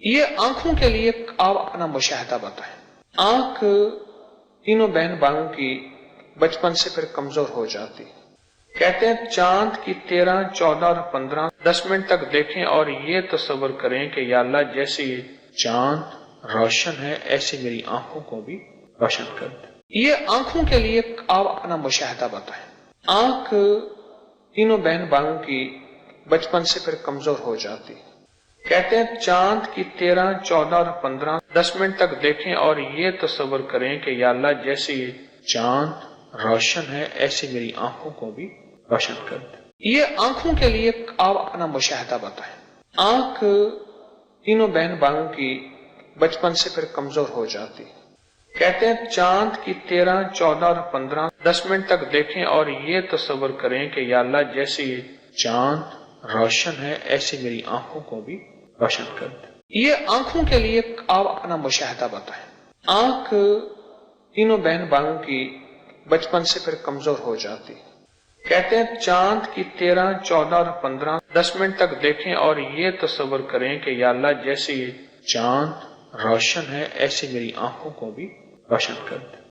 یہ آنکھوں کے لیے آپ اپنا مشاہدہ بتائیں۔ آنکھ تینوں بہن بھائیوں کی بچپن سے پھر کمزور ہو جاتی۔ کہتے ہیں چاند کی 13، 14 اور 15 10 منٹ تک دیکھیں اور یہ تصور کریں کہ یا اللہ جیسے یہ چاند روشن ہے ایسے میری آنکھوں کو بھی روشن کر دے۔ یہ آنکھوں کے لیے آپ اپنا مشاہدہ بتائیں۔ آنکھ تینوں بہن بھائیوں کی بچپن سے پھر کمزور ہو جاتی۔ کہتے ہیں چاند کی 13، 14 اور 15 10 منٹ تک دیکھیں اور یہ تصور کریں کہ یا اللہ جیسے یہ چاند روشن ہے ایسے میری آنکھوں کو بھی روشن کر دے۔ یہ آنکھوں کے لیے آپ اپنا مشاہدہ بتائیں۔ آنکھ تینوں بہن بھائیوں کی بچپن سے پھر کمزور ہو جاتی۔ کہتے ہیں چاند کی 13، 14 اور 15 10 منٹ تک دیکھیں اور یہ تصور کریں کہ یا اللہ جیسے یہ چاند روشن ہے ایسے میری آنکھوں کو بھی روشن کر دے۔ یہ آنکھوں کے لیے آپ اپنا مشاہدہ بتائیں۔ آنکھ تینوں بہن بھائیوں کی بچپن سے پھر کمزور ہو جاتی۔ کہتے ہیں چاند کی 13، 14 اور 15 10 منٹ تک دیکھیں اور یہ تصور کریں کہ یا اللہ جیسے یہ چاند روشن ہے ایسے میری آنکھوں کو بھی روشن کر دے۔